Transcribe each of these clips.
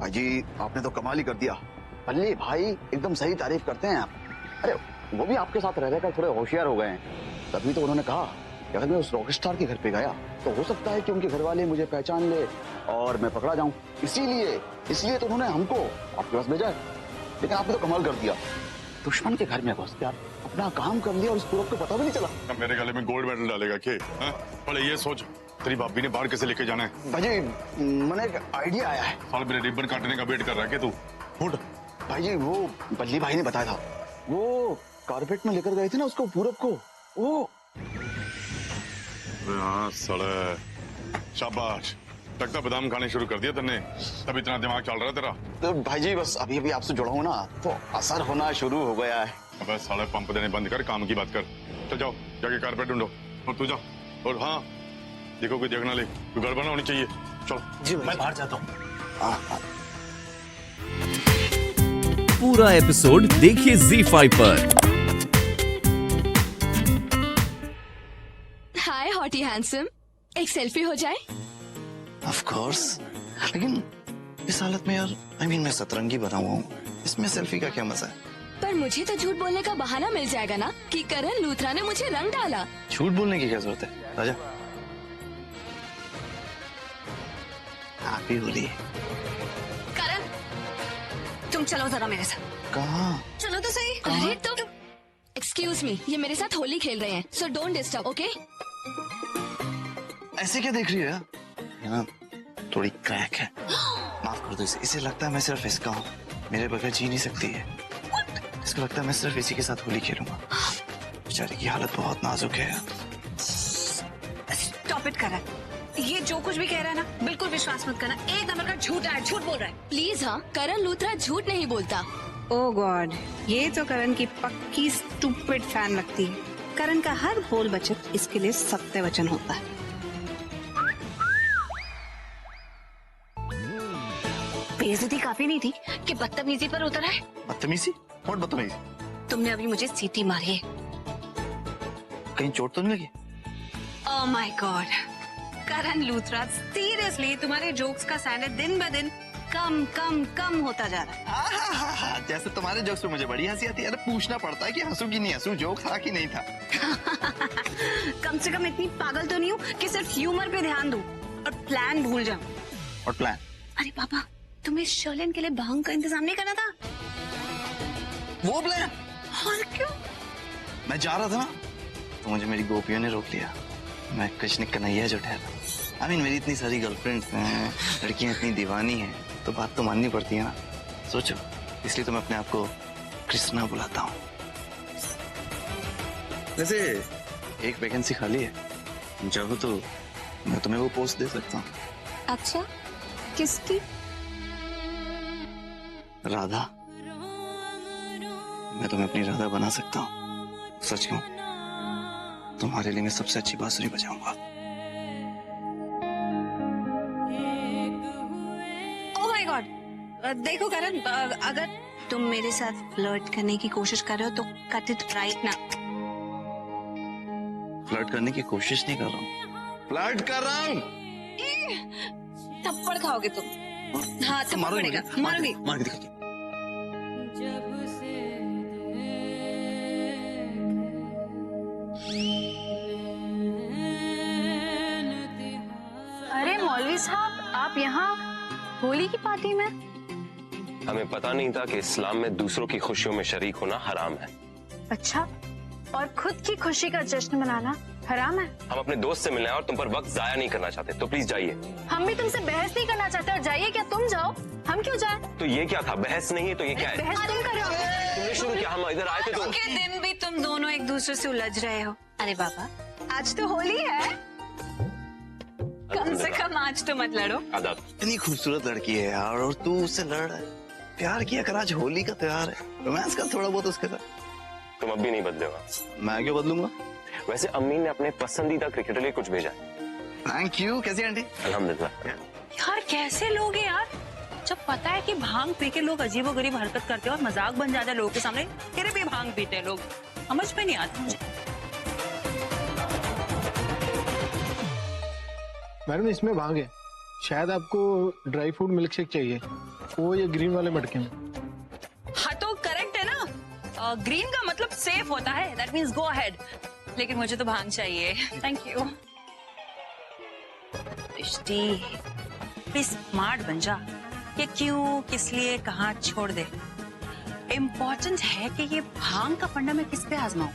भाई आपने तो कमाल ही कर दिया। अल्ली भाई एकदम सही तारीफ करते हैं आप। अरे वो भी आपके साथ रह रहकर थोड़े होशियार हो गए हैं, तभी तो उन्होंने कहा कि अगर मैं उस रॉकस्टार के घर पे गया तो हो सकता है कि उनके घर वाले मुझे पहचान ले और मैं पकड़ा जाऊं। इसीलिए तो उन्होंने हमको आपके पास भेजा है। लेकिन आपने तो कमाल कर दिया, दुश्मन के घर में घुस गया, अपना काम कर लिया और इस पूरब को पता भी नहीं चला। मेरे गले में गोल्ड मेडल डालेगा के? पहले ये सोच, तेरी भाभी ने बाहर कैसे लेके जाना है? भाई मैंने एक आइडिया आया है। साल मेरे रिबन काटने का वेट कर रहा है क्या तू? उठ। भाई जी वो बल्ली भाई ने बताया था, वो कारपेट में लेकर गए थे ना उसको, पूरब को। वो हाँ सड़े, शाबाश, लगता बादाम खाने शुरू कर दिया तन्ने, तब इतना दिमाग चल रहा है तेरा। तो भाई जी बस अभी अभी आपसे जुड़ा हूँ ना तो असर होना शुरू हो गया है। अब साले पंप देने बंद कर, काम की बात कर। चल जाओ जाके कारपेट ढूंढो और तू जा। और हाँ देखो कोई देखना ले, कोई गड़बड़ ना होनी चाहिए। चलो जी मैं बाहर जाता हूँ। पूरा एपिसोड देखिए ZEE5 पर। हाय हॉटी हैंडसम, एक सेल्फी हो जाए? ऑफ कोर्स, लेकिन इस हालत में यार मैं सतरंगी बना हुआ हूँ, इसमें सेल्फी का क्या मजा है? पर मुझे तो झूठ बोलने का बहाना मिल जाएगा ना कि करण लूथरा ने मुझे रंग डाला। झूठ बोलने की क्या जरूरत है? राजा आप ही बोलिए। करण तुम चलो जरा मेरे साथ। कहाँ? चलो तो सही। अरे तुम एक्सक्यूज मी, ये मेरे साथ होली खेल रहे हैं, सो डोंट डिस्टर्ब, ओके? ऐसे क्या देख रही है? ना थोड़ी क्रैक है, माफ कर दो इसे। इसे लगता है मैं सिर्फ इसका हूँ, मेरे बगैर जी नहीं सकती है। इसको लगता है मैं सिर्फ इसी के साथ होली खेलूंगा। बेचारी की हालत बहुत नाजुक है। स्टॉप इट करण, ये जो कुछ भी कह रहा है ना बिल्कुल विश्वास मत करना, एक नंबर का झूठा है, झूठ बोल रहा है। प्लीज। हाँ, करण लूथरा झूठ नहीं बोलता। ओह गॉड, ये तो करण की पक्की स्टूपिड फैन लगती है। करण का हर बोल बचत इसके लिए सत्य वचन होता है। बेइज्जती काफी नहीं थी कि बदतमीजी पर उतर है? बदतमीजी? कौन बदतमीजी? तुमने अभी मुझे सीटी मारी है। कहीं चोट तो नहीं लगी? Oh my God, Karan Luthra seriously तुम्हारे जोक्स का स्टैंडर्ड दिन ब दिन कम कम कम होता जा रहा है। जैसे तुम्हारे जोक्स पे मुझे बड़ी हंसी आती है। अरे पूछना पड़ता है कि हंसू की नहीं हंसू, जोक था कि नहीं था। कम से कम इतनी पागल तो नहीं हूँ कि सिर्फ ह्यूमर पे ध्यान दूं और प्लान भूल जाऊं। और प्लान? अरे पापा, तुम्हें शर्लिन के लिए भांग का इंतजाम नहीं करना था? वो प्लान? और क्यों? मैं जा रहा था ना तो मुझे मेरी गोपियों ने रोक लिया। मैं कृष्ण कन्हैया जो ठहरा। मेरी इतनी सारी गर्लफ्रेंड्स हैं, लड़कियां इतनी दीवानी हैं, तो बात तो माननी पड़ती है ना। सोचो, इसलिए तो मैं अपने आप को कृष्णा बुलाता हूँ। वैसे एक वैकेंसी खाली है, चाहो तो मैं तुम्हें वो पोस्ट दे सकता हूँ। अच्छा, किसकी? राधा। मैं तुम्हें अपनी राधा बना सकता हूँ। सच कहूँ, तुम्हारे लिए मैं सबसे अच्छी बांसुरी बजाऊंगा। ओह माय गॉड, देखो करण, अगर तुम मेरे साथ फ्लर्ट करने की कोशिश कर रहे हो तो कट इट राइट ना। फ्लर्ट करने की कोशिश नहीं कर रहा हूँ, फ्लर्ट कर रहा हूँ। थप्पड़ खाओगे तुम। हाँ, थप्पड़ पड़ेगा, मारोगी। मार के दिखा। अरे मौलवी साहब, आप यहाँ होली की पार्टी में? हमें पता नहीं था कि इस्लाम में दूसरों की खुशियों में शरीक होना हराम है। अच्छा, और खुद की खुशी का जश्न मनाना हराम है? हम अपने दोस्त से मिलने आए और तुम पर वक्त जाया नहीं करना चाहते, तो प्लीज जाइए। हम भी तुमसे बहस नहीं करना चाहते, और जाइए क्या तुम जाओ, हम क्यों जाए? तो ये क्या था? बहस नहीं है तो ये क्या है? बहस तुम कर रहे हो। तुमने शुरू किया, हम इधर आए थे तो। के दिन भी तुम दोनों एक दूसरे से उलझ रहे हो। अरे बाबा, आज तो होली है, कम से कम आज तो मत लड़ो। आदाब। इतनी खूबसूरत लड़की है यार, और तू उससे लड़ रहा है। प्यार किया कर, आज होली का त्योहार है, रोमांस का थोड़ा बहुत उसके साथ। तुम अब भी नहीं बदले हो। मैं क्यों बदलूंगा? वैसे अम्मी ने अपने पसंदीदा क्रिकेटर लिए कुछ भेजा। Thank you. कैसी आंटी? अल्हम्दुलिल्लाह। यार कैसे लोग हैं यार, जब पता है कि भांग पी के लोग अजीबोगरीब हरकत करते हैं और मजाक बन जाता है लोगों के सामने, फिर भी भांग पीते हैं लोग। समझ में नहीं आता मुझे। मैडम इसमें भांग है, शायद आपको ड्राई फ्रूट मिल्क शेक चाहिए, वो ये ग्रीन वाले मटके में। हाँ तो करेक्ट है ना, ग्रीन का मतलब सेफ होता है, दैट मीन्स गो अहेड। लेकिन मुझे तो भांग चाहिए। Thank you. रिश्ती प्लीज स्मार्ट बन जा, ये क्यों, किस लिए, कहाँ छोड़ दे। इम्पोर्टेंट है कि ये भांग का फंडा मैं किस पे आजमाऊं,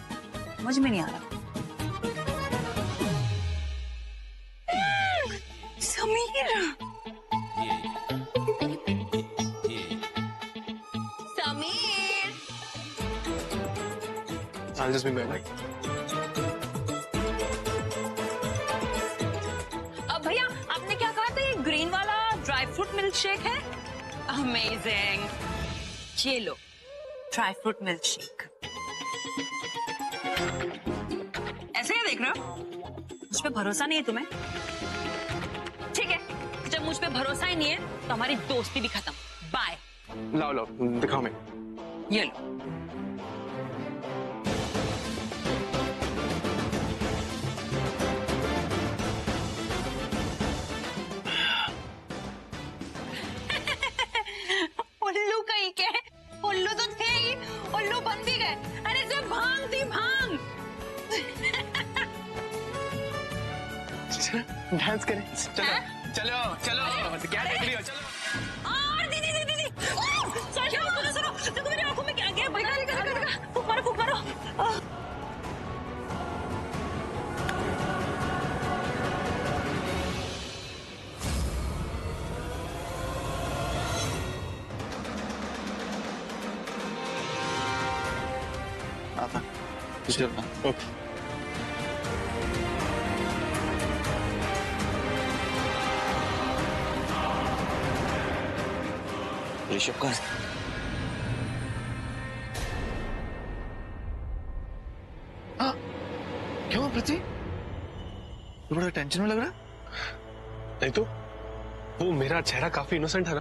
मुझ में नहीं आ रहा। Sameer, Sameer, I'll just be back. अब भैया आपने क्या कहा था, ये ग्रीन वाला ड्राई फ्रूट मिल्क शेक है? अमेजिंग, ये लो ड्राई फ्रूट मिल्क शेक। ऐसे क्या देख रहे हो, मुझ पे भरोसा नहीं है तुम्हें? ठीक है, जब मुझ पे भरोसा ही नहीं है तो हमारी दोस्ती भी खत्म। बाय। लाओ लाओ दिखाओ मैं। ये लो। उल्लू कहीं के, उल्लू तो थे ही, उल्लू बन भी गए। अरे जब भांग थी भांग। डांस करें, चलो चलो चलो, क्या देख रही हो, चलो। और दीदी दीदी दीदी, सुनो सुनो, देखो मेरी आंखों में क्या गया, भैया फूक मारो फूक मारो। आता चलना। ओके। ऋषभ का क्यों पृथ्वी, तू बड़ा टेंशन में लग रहा? नहीं तो वो मेरा चेहरा काफी इनोसेंट है ना,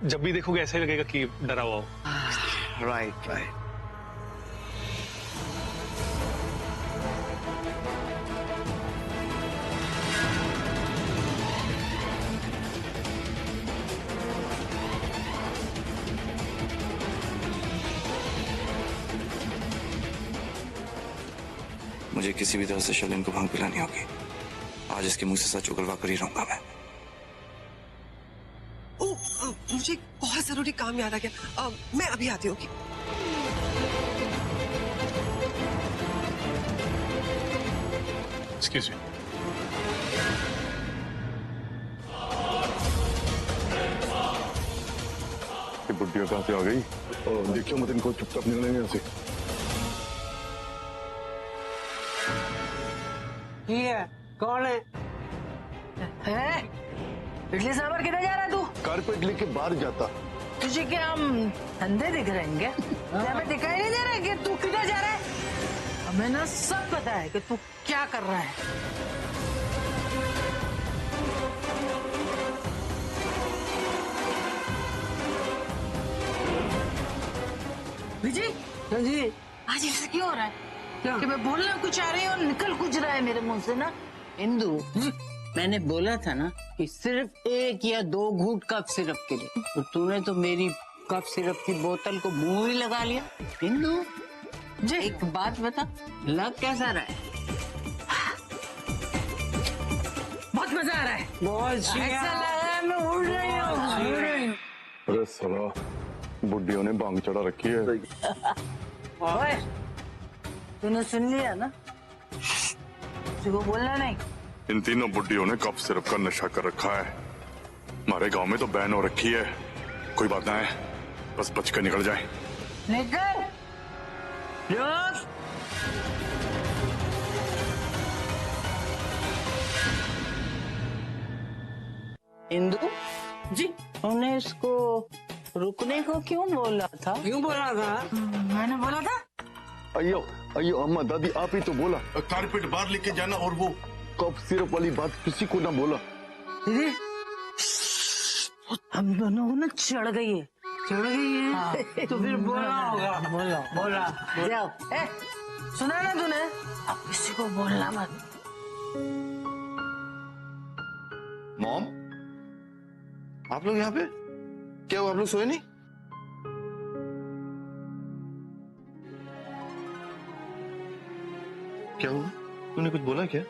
जब भी देखोगे ऐसा ही लगेगा कि डरा हुआ हो। Right right. मुझे किसी भी तरह से शर्लिन को भांग पिलानी होगी। आज इसके मुंह से सच उगलवा कर ही रहूंगा मैं। मुझे बहुत जरूरी काम याद आ गया, मैं अभी आती हूँ। Excuse me. ये बुढ़िया कहाँ से आ गई? और देखियो मत इनको, चुपचाप निकलेंगे यहाँ से। कौन है? इडली सांभर किधर जा रहा है तू? कारपेट लेके बाहर जाता। तुझे क्या हम धंधे दिख रहे हैं क्या? हमें दिखाई नहीं दे रहा है कि तू किधर जा रहा है? हमें ना सब पता है कि तू क्या कर रहा है। विजय जी, आज ऐसा क्यों हो रहा है? कि मैं बोलना कुछ आ रही हूँ और निकल कुछ रहा है मेरे मुंह से ना। इंदु, मैंने बोला था ना कि सिर्फ 1 या 2 घूंट कफ सिरप के लिए, तो तूने तो मेरी कफ सिरप की बोतल को मुंह ही लगा लिया। इंदु जी, एक बात बता, लग कैसा रहा है? बहुत मजा आ रहा है, बहुत ऐसा लग रहा है मैं उड़ रही हूँ। अरे साला, बुढ़ियों ने भांग चढ़ा रखी है। ओए, तूने सुन लिया ना? किसी को बोलना नहीं। इन तीनों बुढ़ियों ने कफ सिरप का नशा कर रखा है। हमारे गांव में तो बैन हो रखी है। कोई बात ना है, बस बच कर निकल जाए। निकल लोग। इंदु जी, उन्हें इसको रुकने को क्यों बोला था? क्यों बोला था? मैंने बोला था। अयो अयो अम्मा दादी, आप ही तो बोला कारपेट बाहर लेके जाना, और वो कफ सिरप वाली बात किसी को ना बोला। दीदी, हम दोनों को ना चढ़ गई है। चढ़ गई है? हाँ। तो फिर बोला होगा। बोला जाओ। सुना ना तूने? अब किसी को बोलना मत। मॉम, आप लोग यहाँ पे क्या हुआ? आप लोग सोए नहीं? क्या हुआ? तूने कुछ बोला क्या?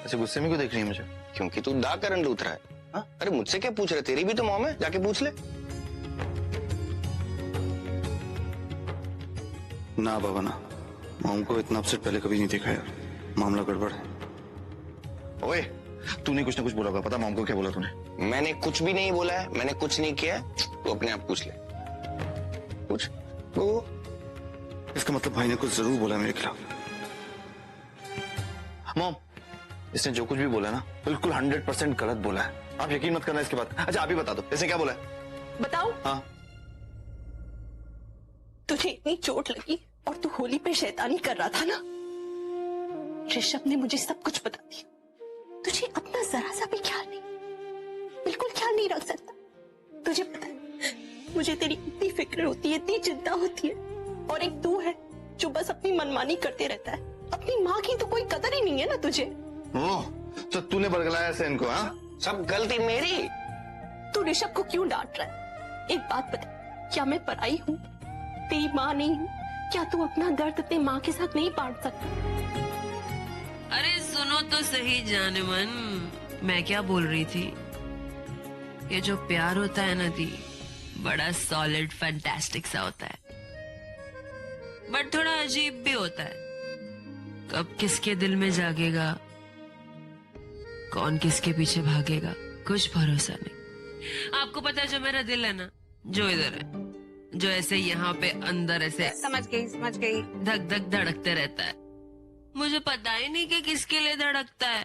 ऐसे गुस्से में क्यों देख रही है मुझे? क्योंकि तू दा करंट लूथ रहा है। हाँ? अरे मुझसे क्या पूछ रहे, तेरी भी तो मॉम है, जाके पूछ ले। ना बाबा ना, मॉम को इतना अपसेट पहले कभी नहीं देखा यार। मामला गड़बड़ है। ओए, तूने कुछ ना कुछ बोला होगा, पता मॉम को क्या बोला तूने? मैंने कुछ भी नहीं बोला है, मैंने कुछ नहीं किया है, तू अपने आप पूछ ले। पूछ। वो इसका मतलब भाई ने कुछ जरूर बोला मेरे खिलाफ। मॉम, इसने जो कुछ भी बोला ना, बिल्कुल 100% गलत बोला है। आप यकीन मत करना इसके बाद। अच्छा आप ही बता दो, इसने क्या बोला है? बताओ। हाँ, तुझे इतनी चोट लगी और तू होली पे शैतानी कर रहा था ना, ऋषभ ने मुझे सब कुछ बता दिया। तुझे अपना जरा सा भी ख्याल नहीं, बिल्कुल ख्याल नहीं रख सकता। तुझे पता है मुझे तेरी इतनी फिक्र होती है, इतनी चिंता होती है, और एक तू है जो बस अपनी मनमानी करते रहता है। अपनी माँ की तो कोई कदर ही नहीं है ना तुझे। तो तूने बरगलाया ऐसे इनको? हाँ, सब गलती मेरी। तू ऋषभ को क्यों डांट रहा है? एक बात बता, क्या मैं पराई हूँ? तेरी माँ नहीं हूँ? क्या तू अपना दर्द अपनी माँ के साथ नहीं बांट सकता? अरे सुनो तो सही जाने मन, मैं क्या बोल रही थी? ये जो प्यार होता है ना दी, बड़ा सॉलिड फैंटास्टिक सा होता है, बट थोड़ा अजीब भी होता है। कब किसके दिल में जागेगा, कौन किसके पीछे भागेगा, कुछ भरोसा नहीं। आपको पता है जो मेरा दिल है ना, जो इधर है, जो ऐसे यहाँ पे अंदर ऐसे समझ गई धक धक धड़कते रहता है, मुझे पता ही नहीं कि किसके लिए धड़कता है।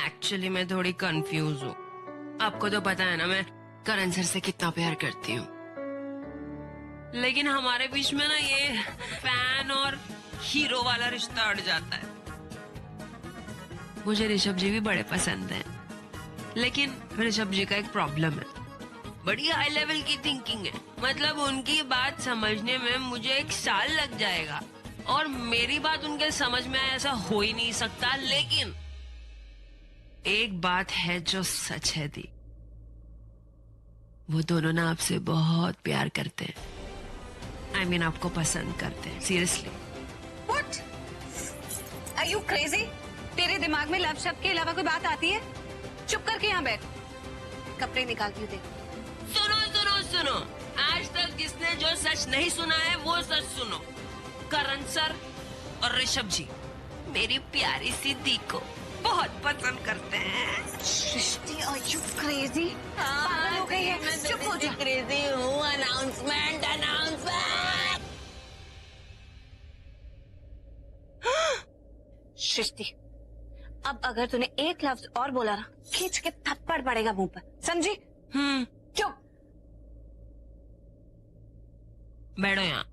एक्चुअली मैं थोड़ी कंफ्यूज हूँ। आपको तो पता है ना मैं करण सर से कितना प्यार करती हूँ, लेकिन हमारे बीच में ना ये फैन और हीरो वाला रिश्ता अड़ जाता है। मुझे ऋषभ जी भी बड़े पसंद हैं, लेकिन ऋषभ जी का एक प्रॉब्लम है, बड़ी हाई लेवल की थिंकिंग है। मतलब उनकी बात समझने में मुझे 1 साल लग जाएगा, और मेरी बात उनके समझ में आए ऐसा हो ही नहीं सकता। लेकिन एक बात है जो सच है दी, वो दोनों ना आपसे बहुत प्यार करते हैं। I mean, आपको पसंद करते हैं, seriously. What? Are you crazy? तेरे दिमाग में लव शब्द के अलावा कोई बात आती है? चुप करके यहाँ बैठ, कपड़े निकालती हूँ। सुनो सुनो सुनो, आज तक जिसने जो सच नहीं सुना है वो सच सुनो। करण सर और ऋषभ जी मेरी प्यारी सी दी को बहुत पसंद करते हैं। सृष्टि, are you crazy? पागल हो गई है, चुप हो जा। क्रेजी हूँ। अनाउंसमेंट। सृष्टि, अब अगर तूने एक लफ्ज और बोला ना, खींच के थप्पड़ पड़ेगा मुंह पर, समझी? चुप। बैठो यहाँ।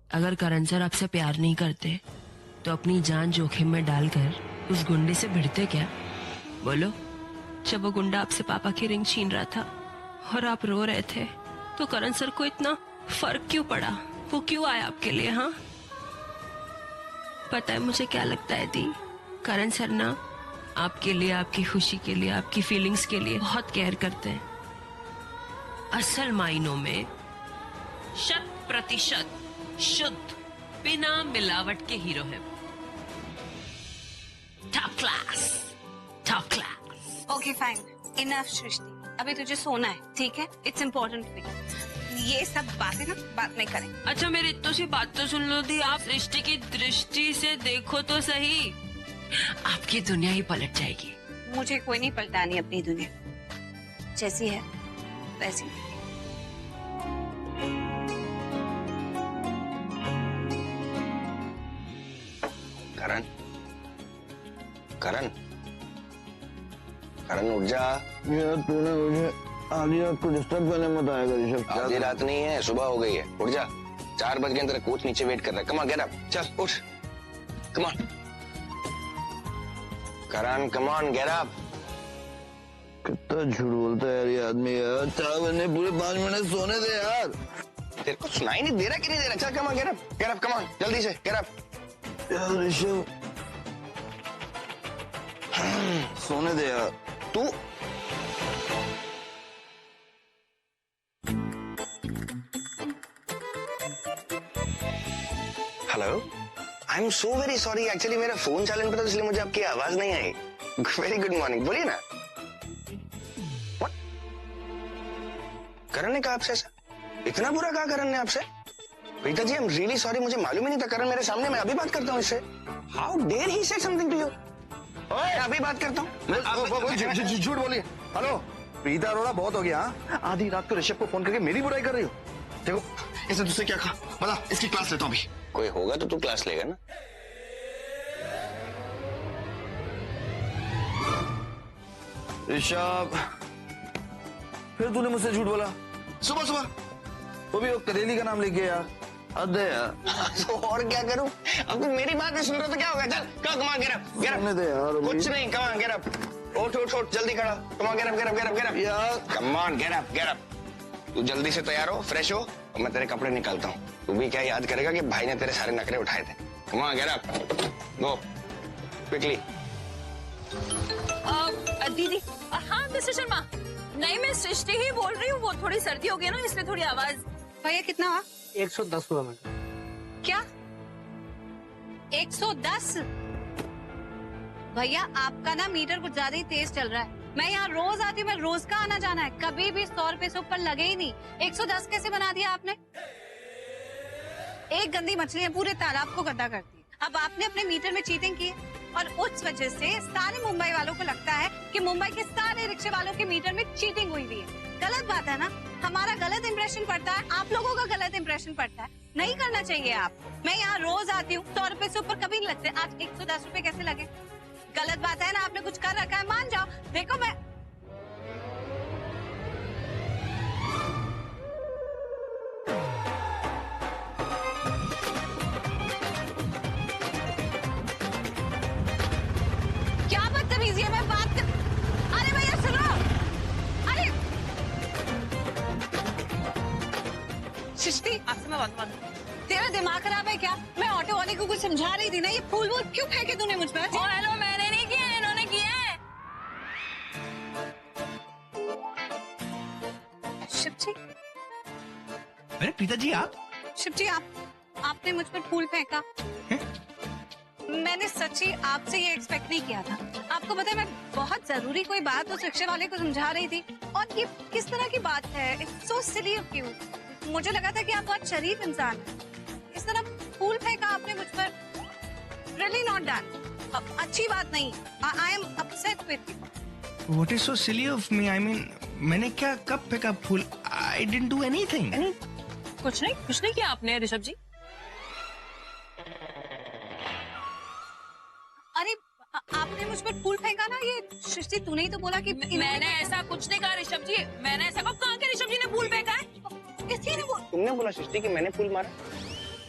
अगर करण सर आपसे प्यार नहीं करते तो अपनी जान जोखिम में डालकर उस गुंडे से भिड़ते क्या? बोलो। जब वो गुंडा आपसे पापा की रिंग छीन रहा था और आप रो रहे थे, तो करण सर को इतना फर्क क्यों पड़ा? वो क्यों आया आपके लिए? हाँ, पता है मुझे क्या लगता है दी, करण सर ना आपके लिए, आपकी खुशी के लिए, आपकी फीलिंग्स के लिए बहुत केयर करते हैं। असल मायनों में 100% शुद्ध, बिना मिलावट के हीरो है। Top class, top class. Okay fine, enough Srishti, अभी तुझे सोना है, ठीक है? It's important. ये सब बातें ना बात में करें। अच्छा मेरी इतनी सी बात तो सुन लो दी, आप सृष्टि की दृष्टि से देखो तो सही, आपकी दुनिया ही पलट जाएगी। मुझे कोई नहीं पलटानी अपनी दुनिया, जैसी है वैसी। करण, करण, करण उठ जा। यार तूने मुझे आधी रात को डिस्टर्ब करने मत आएगा ऋषभ। आधी रात नहीं है, सुबह हो गई है, उठ जा। 4 बज गए, तेरा कोच नीचे वेट कर रहा है। कम ऑन, गेट अप, चल उठ, come on Karan, come on get up. कितना झूठ बोलता है यार ये आदमी यार। 4 बजने पूरे 5 मिनट सोने दे यार। तेरे को सुनाई नहीं दे रहा कि नहीं दे रहा? चल come on, get up, come on, जल्दी से गेट अप। यार ऋषभ, सोने दे यार तू hello, I am so very sorry, actually मेरा फोन साइलेंट पे था इसलिए मुझे आपकी आवाज नहीं आई। वेरी गुड मॉर्निंग, बोलिए ना। What? करण ने कहा आपसे ऐसा? इतना बुरा कहा करण ने आपसे? Preeta ji, I am really sorry, मुझे मालूम ही नहीं था। करण मेरे सामने, मैं अभी बात करता हूँ इससे। How dare he said something to you. मैं अभी बात करता हूँ। झूठ बोलिए। हेलो प्रीता अरोड़ा, बहुत हो गया। हाँ? आधी रात को ऋषभ को फोन करके मेरी बुराई कर रही हो। देखो इसने तुझसे क्या कहा, बता, इसकी क्लास लेता हूँ अभी। कोई होगा तो तू क्लास लेगा ना। ऋषभ, फिर तूने मुझसे झूठ बोला सुबह सुबह, वो भी वो करेली का नाम लेके यार। हद है यार। तो और क्या करूं? अब तू मेरी बात नहीं सुन रहा तो क्या होगा? चल come on, get up, get सोने दे यार। कुछ नहीं, कम ऑन, गेट अप। उठ उठ उठ, जल्दी खड़ा, come on, get up, get up, get up, get up यार, come on, get up, get up. तू जल्दी से तैयार हो, फ्रेश हो, और मैं तेरे कपड़े निकालता हूँ। तू भी क्या याद करेगा कि भाई ने तेरे सारे नखरे उठाए थे। कम on, get up, go quickly. दीदी, हाँ मिस्टर शर्मा, नहीं मैं सृष्टि ही बोल रही हूँ। वो थोड़ी सर्दी हो गई ना, इसलिए थोड़ी आवाज। भैया कितना हुआ? 110 हुआ मैडम। क्या 110? भैया आपका ना मीटर कुछ ज्यादा ही तेज चल रहा है। मैं यहाँ रोज आती हूँ, मैं रोज का आना जाना है, कभी भी 100 रुपए से ऊपर लगे ही नहीं। 110 कैसे बना दिया आपने? एक गंदी मछली है पूरे तालाब को गंदा करती है। अब आपने अपने मीटर में चीटिंग की और उस वजह से सारे मुंबई वालों को लगता है कि मुंबई के सारे रिक्शे वालों के मीटर में चीटिंग हुई हुई है। गलत बात है ना, हमारा गलत इंप्रेशन पड़ता है, आप लोगों का गलत इंप्रेशन पड़ता है। नहीं करना चाहिए आपको। मैं यहाँ रोज आती हूँ, 100 रुपए से ऊपर कभी नहीं लगते। आज 110 रुपए कैसे लगे? गलत बात है ना, आपने कुछ कर रखा है, मान जाओ। देखो मैं क्या बदतमीजी है, मैं बात कर। अरे भैया सुनो, अरे सृष्टि, आपसे मैं बात तेरा दिमाग खराब है क्या? मैं ऑटो वाले को कुछ समझा रही थी ना, ये फूल वूल क्यों फेंके तूने मुझ पर? हेलो, मैंने नहीं किया, इन्होंने किया है। शिव जी, अरे प्रीता जी, आप? शिव जी, आपने मुझ पर फूल फेंका। मैंने सच्ची आपसे ये एक्सपेक्ट नहीं किया था। आपको पता है, मैं बहुत जरूरी कोई बात उस रिक्शे वाले को समझा रही थी, और ये किस तरह की बात है? It's so silly of you. मुझे लगा था कि आप बहुत शरीफ इंसान हैं। इस तरह फूल फेंका आपने मुझ पर। Really not done. अच्छी बात नहीं। I am upset with you. What is so silly of me? I mean, मैंने क्या कब फेंका फूल? I didn't do anything. कुछ नहीं किया आपने ऋषभ जी। अरे आपने मुझ पर फूल फेंका ना, ये सृष्टि तूने ही तो बोला कि मैंने ऐसा कुछ नहीं कहा ऋषभ जी, मैंने ऐसा कहा कि ऋषभ जी ने फूल फेंका है? किसी ने तुमने बोला सृष्टि कि मैंने फूल मारा?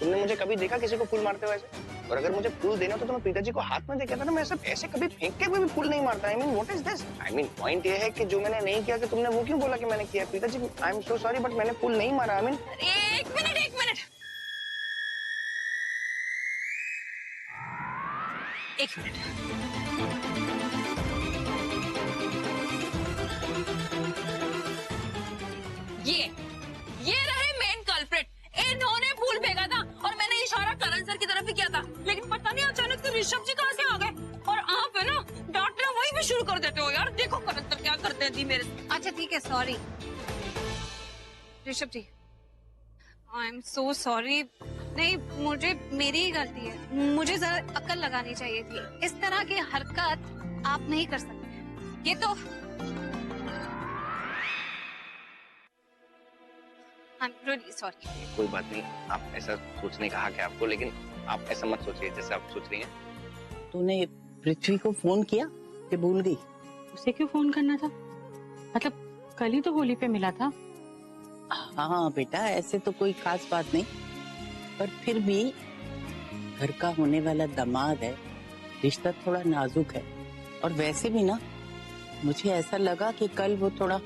तुमने मुझे कभी देखा किसी को फूल मारते हुए ऐसे? और अगर मुझे फूल देना तो मैं प्रीता जी को हाथ में दे कहता ना, मैं ऐसे कभी फेंक के भी फूल नहीं मारता। I mean what is this? I mean point ये है कि जो मैंने नहीं किया, कि तुमने वो क्यों बोला कि मैंने किया? Preeta ji, I am so sorry, but मैंने फूल नहीं मारा। आई मीन एक मिनट ये रहे मेन कल्प्रिट। इन्होंने फूल फेंका था और मैंने इशारा करण सर की तरफ भी किया था, लेकिन पता नहीं अचानक से ऋषभ जी कहाँ से आ गए, और आप है ना डांटना वहीं भी शुरू कर देते हो यार। देखो करण सर क्या करते हैं जी मेरे से। अच्छा ठीक है, sorry Rishabh ji, I am so sorry. नहीं, मेरी ही गलती है। मुझे जरा अक्ल लगानी चाहिए थी। इस तरह की हरकत आप नहीं कर सकते। ये तो आई एम रियली सॉरी। कोई बात नहीं, आप ऐसा सोचने कहा कि आपको, लेकिन आप ऐसा मत सोचिए जैसे आप सोच रही हैं। तूने पृथ्वी को फोन किया कि भूल गई? उसे क्यों फोन करना था? मतलब कल ही तो होली पे मिला था। हाँ बेटा, ऐसे तो कोई खास बात नहीं, पर फिर भी घर का होने वाला दामाद है, रिश्ता थोड़ा नाजुक है। और वैसे भी ना, मुझे ऐसा लगा कि कल वो थोड़ा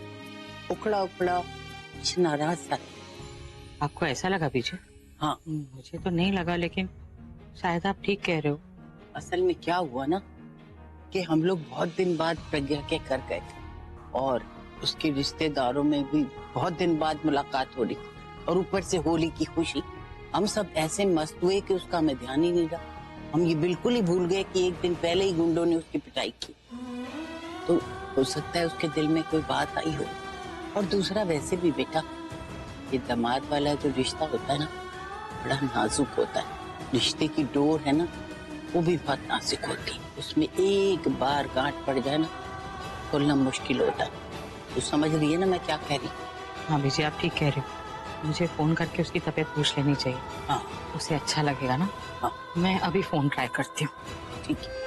उखड़ा नाराज सा है। आपको ऐसा लगा पीछे? हाँ, मुझे तो नहीं लगा, लेकिन शायद आप ठीक कह रहे हो। असल में क्या हुआ ना, कि हम लोग बहुत दिन बाद प्रज्ञा के घर गए थे और उसके रिश्तेदारों में भी बहुत दिन बाद मुलाकात हो रही थी, और ऊपर से होली की खुशी। हम सब ऐसे मस्त हुए कि उसका हमें ध्यान ही नहीं रहा। हम ये बिल्कुल ही भूल गए कि एक दिन पहले ही गुंडों ने उसकी पिटाई की। तो हो सकता है उसके दिल में कोई बात आई हो। और दूसरा, वैसे भी बेटा, ये दामाद वाला जो रिश्ता होता है ना, बड़ा नाजुक होता है। रिश्ते की डोर है ना, वो भी बहुत नाजुक होती है। उसमें एक बार गांठ पड़ जाए ना, खोलना मुश्किल होता है। तो समझ रही है ना मैं क्या कह रही हूँ? हाँ बीजी, आप ठीक कह रहे हो। मुझे फोन करके उसकी तबीयत पूछ लेनी चाहिए। हाँ, उसे अच्छा लगेगा ना। हाँ, मैं अभी फोन ट्राई करती हूँ। ठीक है।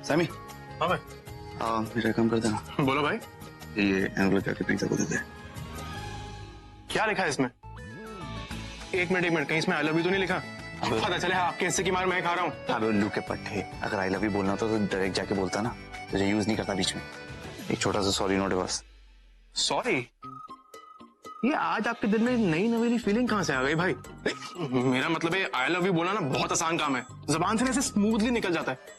सैमी। हाँ भाई। मेरा काम कर देना। बोलो भाई। ये एनवलप जाके प्रिंसा को दे दे। क्या लिखा है इसमें? एक मिनट, कहीं इसमें आई लव यू तो नहीं लिखा? पता चले आपके हिस्से की मार मैं खा रहा हूँ। अबे उल्लू के पट्टे, अगर आई लव यू बोलना होता तो डायरेक्ट जाके बोलता ना, तुझे यूज नहीं करता बीच में। एक छोटा सा सॉरी नोट है बस। सॉरी? ये आज आपके दिल में नई नवेली फीलिंग कहाँ से आ गई भाई? मेरा मतलब है आई लव यू बोलना ना बहुत आसान काम है, जबान से ऐसे स्मूथली निकल जाता है।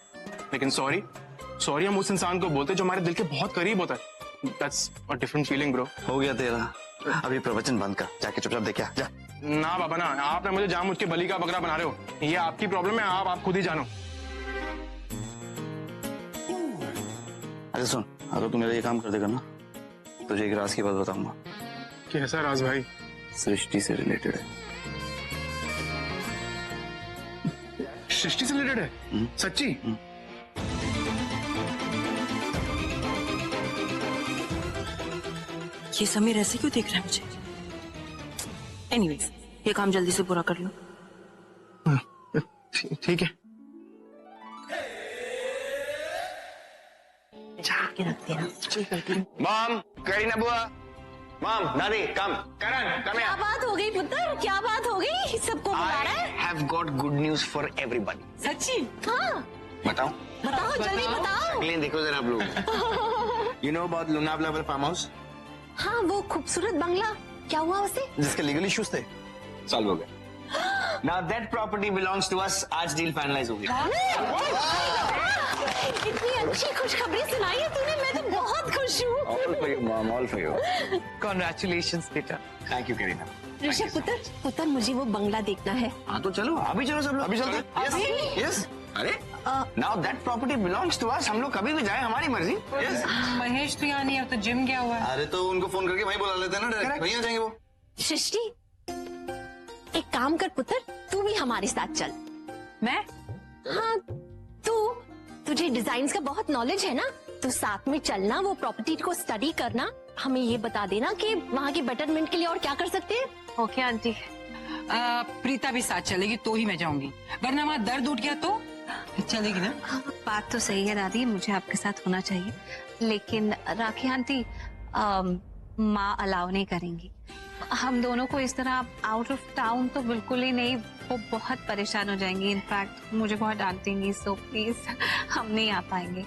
लेकिन सॉरी हम उस इंसान को बोलते जो हमारे दिल के बहुत करीब होता है। That's a different feeling, bro. हो गया तेरा। अभी प्रवचन बंद कर, जाके चुपचाप देख क्या जा। ना बाबा ना, आपने मुझे जानबूझ के बलि का बकरा बना रहे हो। ये आपकी प्रॉब्लम है, आप खुद ही जानो। अरे सुन, अगर तू मेरा ये काम कर देगा ना, तुझे एक राज की बात बताऊंगा। कैसा राज भाई? सृष्टि से रिलेटेड है। सृष्टि से रिलेटेड है? सच्ची? ये समीर ऐसे क्यों देख रहा है मुझे? एनीवेज, ये काम जल्दी से पूरा कर लो। ठीक है। के रखते हैं। मॉम, करीना बुआ, मॉम, दादी, कम, करण, कम क्या बात हो गई पुत्र? क्या बात हो गई? सबको बुला रहा है? I have got good news for everybody. सच्ची? हाँ। बताओ? बताओ जल्दी बताओ। अगले देखो जरा आप लोग। You know about Lonavala farm house? हाँ, वो खूबसूरत बंगला, क्या हुआ उसे? जिसके लीगल इश्यूज थे, सॉल्व हो गए। Now that property belongs to us. आज डील फाइनलाइज हो गया। इतनी अच्छी खुशखबरी सुनाई है तूने, मैं तो बहुत खुश हूँ। All for you, mom. All for you. Congratulations बेटा। Thank you, Kareena. ऋषभ पुत्र मुझे वो बंगला देखना है। हाँ तो चलो, अभी चलो सब लोग। अभी चलते। Yes, yes. अरे, now that property belongs to us. हम लोग कभी भी जाए, हमारी मर्जी। Yes. महेश तो यहाँ नहीं है, तो जिम गया हुआ है। अरे तो उनको फोन करके वहीं बुला लेते हैं ना, डायरेक्ट वहीं आ जाएंगे वो। सृष्टि, एक काम कर पुत्र, तू भी हमारे साथ चल। मैं? हाँ, तुझे डिजाइन्स का बहुत नॉलेज है ना, तो साथ में चलना, वो प्रॉपर्टी को स्टडी करना, हमें ये बता देना कि वहाँ के बेटरमेंट के लिए और क्या कर सकते हैं। Okay aunty. प्रीता भी साथ चलेगी तो ही मैं जाऊंगी, वरना वहाँ दर्द उठ गया तो चलेगी ना। बात तो सही है दादी, मुझे आपके साथ होना चाहिए, लेकिन राखी आंटी माँ अलाउ नहीं करेंगी। हम दोनों को इस तरह आउट ऑफ टाउन तो बिल्कुल ही नहीं, वो बहुत परेशान हो जाएंगी, इनफैक्ट मुझे बहुत डांट देंगी, सो प्लीज हम नहीं आ पाएंगे।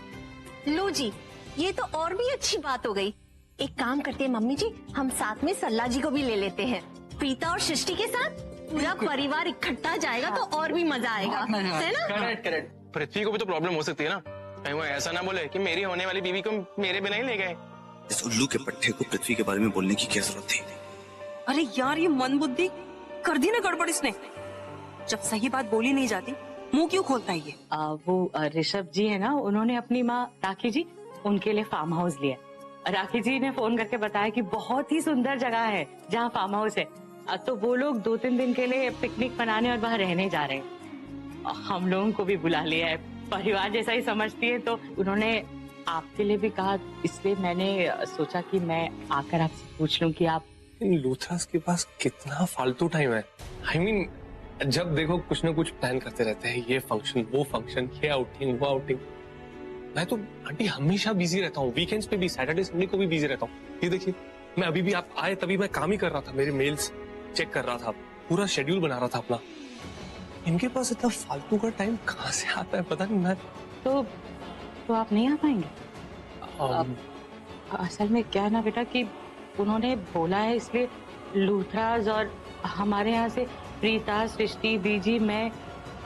लो जी, ये तो और भी अच्छी बात हो गई। एक काम करते हैं मम्मी जी, हम साथ में सल्ला जी को भी ले लेते हैं। प्रीता और सृष्टि के साथ पूरा परिवार इकट्ठा जाएगा तो और भी मजा आएगा, है ना? करेक्ट। पृथ्वी को भी तो प्रॉब्लम हो सकती है ना, कहीं वो ऐसा ना बोले कि मेरी होने वाली बीवी को मेरे बिना ही ले गए। इस उल्लू के पट्टे को पृथ्वी के बारे में बोलने की क्या जरूरत थी? अरे यार, ये मन बुद्धि कर दी ना गड़बड़ इसने। जब सही बात बोली नहीं जाती, मुंह क्यों खोलता है ये? वो ऋषभ जी है ना, उन्होंने अपनी माँ राखी जी, उनके लिए फार्म हाउस लिया। राखी जी ने फोन करके बताया कि बहुत ही सुंदर जगह है जहाँ फार्म हाउस है, तो वो लोग 2-3 दिन के लिए पिकनिक मनाने और वहाँ रहने जा रहे हैं। हम लोगों को भी बुला लिया है, परिवार जैसा ही समझती है, तो उन्होंने आपके लिए भी कहा, इसलिए मैंने सोचा कि मैं आकर आपसे पूछ लूं कि आप। इन लूथरास के पास कितना फालतू टाइम है। I mean, जब देखो कुछ ना कुछ प्लान करते रहते हैं, ये फंक्शन वो फंक्शन, ये आउटिंग वो आउटिंग। मैं तो आंटी हमेशा बिजी रहता हूँ, वीकेंड्स पे भी, सैटरडे संडे को भी बिजी रहता हूँ। ये देखिए, मैं अभी भी आप आए तभी मैं काम ही कर रहा था, मेरे मेल्स चेक कर रहा था, पूरा शेड्यूल बना रहा था अपना। इनके पास इतना फालतू का टाइम कहाँ से आता है पता नहीं। मैं तो आप नहीं आ पाएंगे? असल में क्या है ना बेटा कि उन्होंने बोला है, इसलिए लूथराज और हमारे यहाँ से प्रीता, सृष्टि, बीजी, मैं,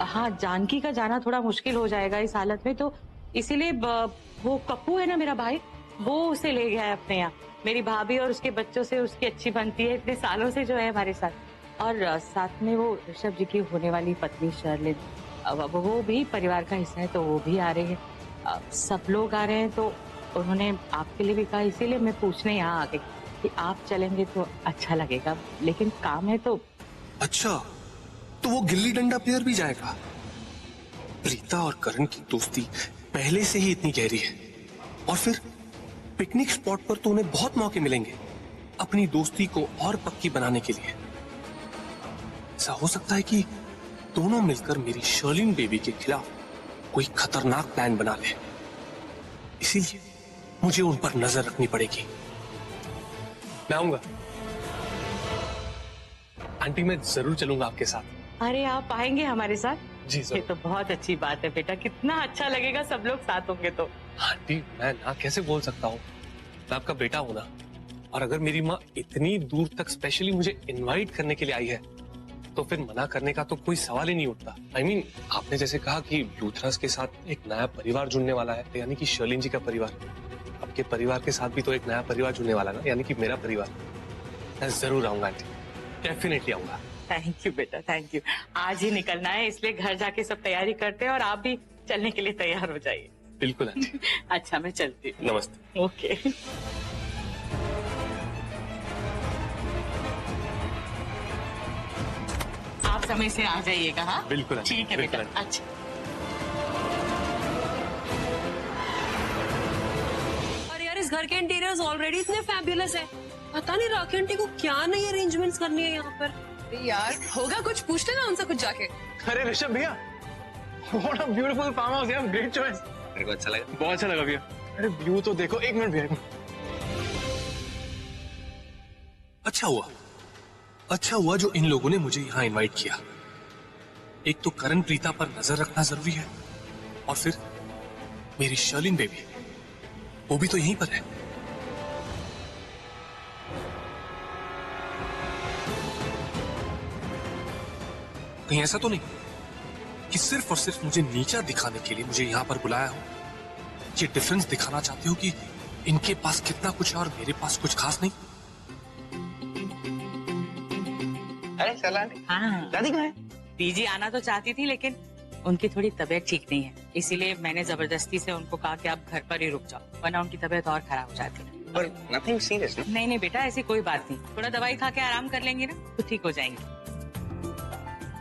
हाँ जानकी का जाना थोड़ा मुश्किल हो जाएगा इस हालत में, तो इसीलिए वो कप्पू है ना मेरा भाई, वो उसे ले गया है अपने यहाँ। मेरी भाभी और उसके बच्चों से उसकी अच्छी बनती है इतने सालों से जो है हमारे साथ, और साथ में वो ऋषभ जी की होने वाली पत्नी शर्लिन, अब वो भी परिवार का हिस्सा है तो वो भी आ रहे हैं। सब लोग आ रहे हैं तो उन्होंने आपके लिए भी कहा, इसीलिए मैं पूछने यहाँ आ गई कि आप चलेंगे तो अच्छा लगेगा, लेकिन काम है तो। अच्छा, तो वो गिल्ली डंडा प्लेयर भी जाएगा? प्रीता और करण की दोस्ती पहले से ही इतनी गहरी है, और फिर पिकनिक स्पॉट पर तो उन्हें बहुत मौके मिलेंगे अपनी दोस्ती को और पक्की बनाने के लिए। ऐसा हो सकता है कि दोनों मिलकर मेरी शर्लिन बेबी के खिलाफ कोई खतरनाक प्लान बना ले, इसीलिए मुझे उन पर नजर रखनी पड़ेगी। मैं आऊंगा आंटी, मैं जरूर चलूंगा आपके साथ। अरे आप आएंगे हमारे साथ? जी सर। ये तो बहुत अच्छी बात है बेटा, कितना अच्छा लगेगा सब लोग साथ होंगे तो। आंटी मैं ना कैसे बोल सकता हूँ, मैं आपका बेटा हूं ना, और अगर मेरी माँ इतनी दूर तक स्पेशली मुझे इनवाइट करने के लिए आई है तो फिर मना करने का तो कोई सवाल ही नहीं उठता। I mean, आपने जैसे कहा कि लूथरस के साथ एक नया परिवार जुड़ने वाला है, यानी कि शर्लिन जी का परिवार, आपके परिवार के साथ भी तो एक नया परिवार जुड़ने वाला ना, यानी कि मेरा परिवार। मैं जरूर आऊंगा आंटी, डेफिनेटली आऊंगा। थैंक यू बेटा, थैंक यू। आज ही निकलना है इसलिए घर जाके सब तैयारी करते हैं, और आप भी चलने के लिए तैयार हो जाइए। बिल्कुल आंटी। अच्छा मैं चलती हूँ। नमस्ते। ओके। आप समय से आ जाइएगा। हाँ बिल्कुल ठीक है बेटा। अच्छा और यार इस घर के इंटीरियर्स ऑलरेडी इतने फैबुलस है, पता नहीं राखी आंटी को क्या नई अरेंजमेंट्स करनी है यहाँ पर। यार होगा कुछ, पूछ लेना उनसे कुछ जाके। अरे ऋषभ भैया, what a beautiful farm house यार, ग्रेट चॉइस। मेरे को अच्छा लगा, बहुत अच्छा लगा भैया। अरे व्यू तो देखो, एक मिनट भैया। अच्छा हुआ जो इन लोगों ने मुझे यहाँ इनवाइट किया। एक तो करण प्रीता पर नजर रखना जरूरी है, और फिर मेरी शर्लिन बेबी, वो भी तो यहीं पर है। कहीं ऐसा तो नहीं कि सिर्फ और सिर्फ मुझे नीचा दिखाने के लिए मुझे यहाँ पर बुलाया हो? ये डिफरेंस दिखाना चाहते हो कि इनके पास कितना कुछ है और मेरे पास कुछ खास नहीं? अरे चला हाँ, दादी कहाँ है? बीजी आना तो चाहती थी, लेकिन उनकी थोड़ी तबीयत ठीक नहीं है, इसीलिए मैंने जबरदस्ती से उनको कहा कि आप घर पर ही रुक जाओ, वरना उनकी तबीयत और खराब हो जाती है। पर नथिंग सीरियस ना? नहीं बेटा, ऐसी कोई बात नहीं, थोड़ा दवाई खा के आराम कर लेंगे ना तो ठीक हो जाएंगे।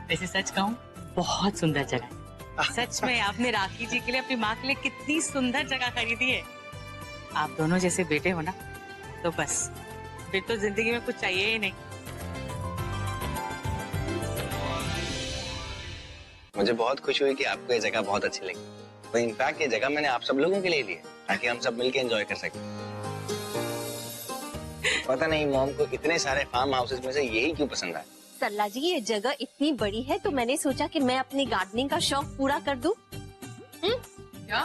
वैसे सच कहूँ, बहुत सुंदर जगह है। सच में आपने राखी जी के लिए, अपनी माँ के लिए कितनी सुंदर जगह खरीदी है। आप दोनों जैसे बेटे हो ना, तो बस फिर तो जिंदगी में कुछ चाहिए ही नहीं। मुझे बहुत खुशी हुई कि आपको ये जगह बहुत अच्छी लगी। तो इनफैक्ट ये जगह मैंने आप सब लोगों के लिए ली है, ताकि हम सब मिलके एंजॉय कर सकें। पता नहीं मॉम को इतने सारे फार्म हाउसेस में से यही क्यों पसंद आया। सरला जी, ये जगह इतनी बड़ी है तो मैंने सोचा कि मैं अपनी गार्डनिंग का शौक पूरा कर दूं। क्या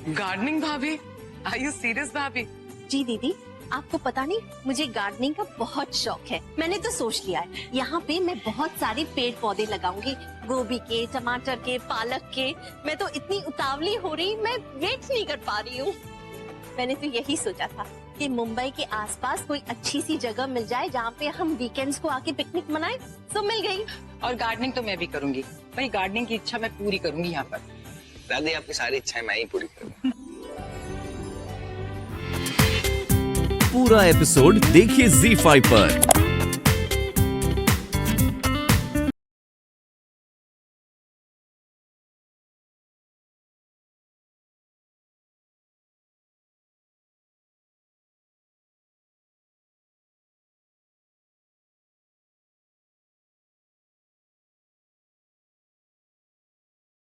गार्डनिंग भाभी? आर यू सीरियस भाभी? जी दीदी, आपको पता नहीं, मुझे गार्डनिंग का बहुत शौक है। मैंने तो सोच लिया है यहाँ पे मैं बहुत सारे पेड़ पौधे लगाऊंगी, गोभी के, टमाटर के, पालक के। मैं तो इतनी उतावली हो रही, मैं वेट नहीं कर पा रही हूँ। मैंने तो यही सोचा था कि मुंबई के आसपास कोई अच्छी सी जगह मिल जाए जहाँ पे हम वीकेंड्स को आके पिकनिक मनाएं। तो मिल गई। और गार्डनिंग तो मैं भी करूंगी भाई, गार्डनिंग की इच्छा मैं पूरी करूंगी यहाँ पर। दादी आपकी सारी इच्छाएं मैं ही पूरी करूंगा। पूरा एपिसोड देखिए ZEE5 पर।